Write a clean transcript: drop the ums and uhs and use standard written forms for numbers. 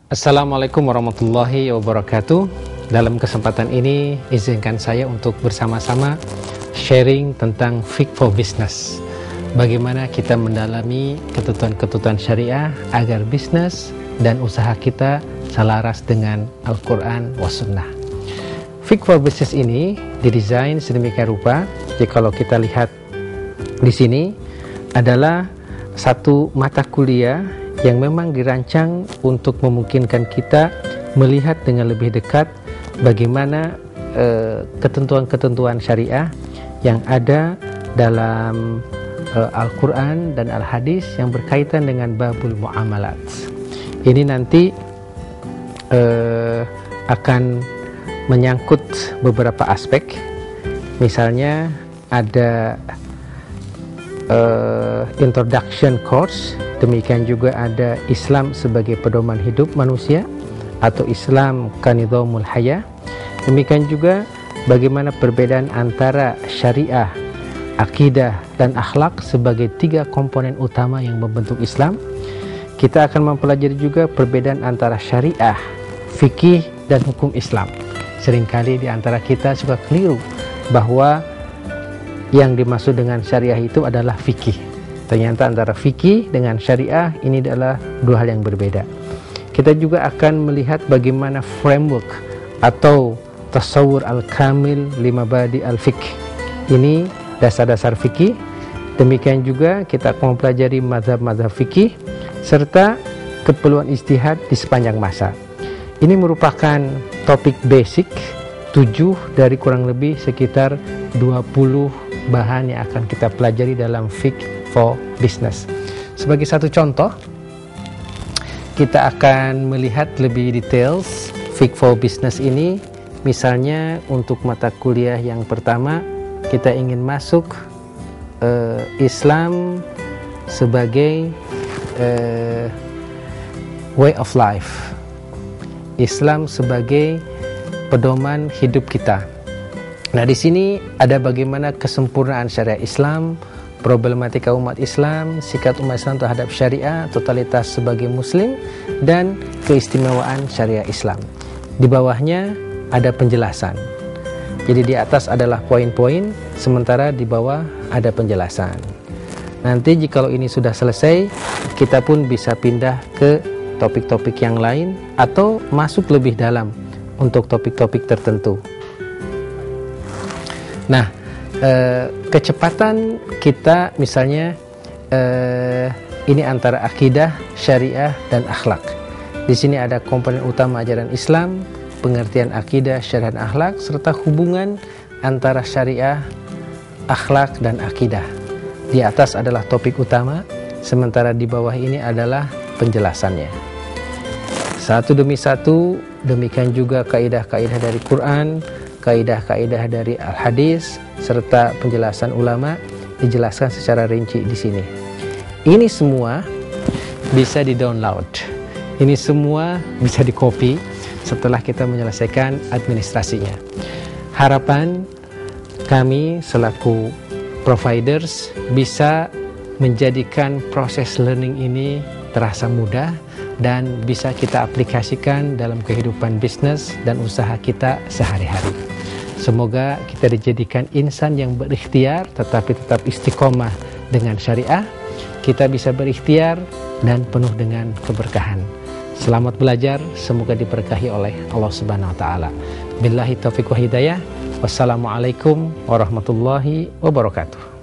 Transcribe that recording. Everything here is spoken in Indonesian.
Assalamualaikum warahmatullahi wabarakatuh. Dalam kesempatan ini izinkan saya untuk bersama-sama sharing tentang Fiqh for Business. Bagaimana kita mendalami ketentuan-ketentuan syariah agar bisnis dan usaha kita selaras dengan Al-Quran wa Sunnah. Fiqh for Business ini didesain sedemikian rupa. Jadi kalau kita lihat di sini adalah satu mata kuliah yang memang dirancang untuk memungkinkan kita melihat dengan lebih dekat bagaimana ketentuan-ketentuan syariah yang ada dalam Al-Quran dan Al-Hadis yang berkaitan dengan babul muamalat. Ini nanti akan menyangkut beberapa aspek, misalnya ada introduction course. Demikian juga ada Islam sebagai pedoman hidup manusia atau Islam kanidhamul haya. Demikian juga bagaimana perbedaan antara syariah, akidah, dan akhlak sebagai tiga komponen utama yang membentuk Islam. Kita akan mempelajari juga perbedaan antara syariah, fikih, dan hukum Islam. Seringkali di antara kita suka keliru bahwa yang dimaksud dengan syariah itu adalah fikih. Ternyata antara fikih dengan syariah ini adalah dua hal yang berbeda. Kita juga akan melihat bagaimana framework atau tasawur al-kamil limabadi al-fiqh. Ini dasar-dasar fikih. Demikian juga kita akan mempelajari mazhab-mazhab fikih serta keperluan ijtihad di sepanjang masa. Ini merupakan topik basic 7 dari kurang lebih sekitar 20 bahan yang akan kita pelajari dalam Fiqh for Business. Sebagai satu contoh, kita akan melihat lebih details Fiqh for Business ini. Misalnya untuk mata kuliah yang pertama, kita ingin masuk Islam sebagai way of life, Islam sebagai pedoman hidup kita. Nah, di sini ada bagaimana kesempurnaan syariat Islam, problematika umat Islam, sikap umat Islam terhadap syariah, totalitas sebagai muslim, dan keistimewaan syariah Islam. Di bawahnya ada penjelasan. Jadi di atas adalah poin-poin, sementara di bawah ada penjelasan. Nanti jikalau ini sudah selesai, kita pun bisa pindah ke topik-topik yang lain atau masuk lebih dalam untuk topik-topik tertentu. Nah, kecepatan kita misalnya ini antara akidah, syariah, dan akhlak. Di sini ada komponen utama ajaran Islam, pengertian akidah, syariah, dan akhlak, serta hubungan antara syariah, akhlak, dan akidah. Di atas adalah topik utama, sementara di bawah ini adalah penjelasannya. Satu demi satu, demikian juga kaidah-kaidah dari Quran, kaidah-kaidah dari Al-Hadis, serta penjelasan ulama dijelaskan secara rinci di sini. Ini semua bisa di-download. Ini semua bisa di-copy setelah kita menyelesaikan administrasinya. Harapan kami selaku providers bisa menjadikan proses learning ini terasa mudah dan bisa kita aplikasikan dalam kehidupan bisnis dan usaha kita sehari-hari. Semoga kita dijadikan insan yang berikhtiar tetapi tetap istiqomah dengan syariah. Kita bisa berikhtiar dan penuh dengan keberkahan. Selamat belajar, semoga diberkahi oleh Allah Subhanahu wa taala. Billahi taufiq wa hidayah. Wassalamualaikum warahmatullahi wabarakatuh.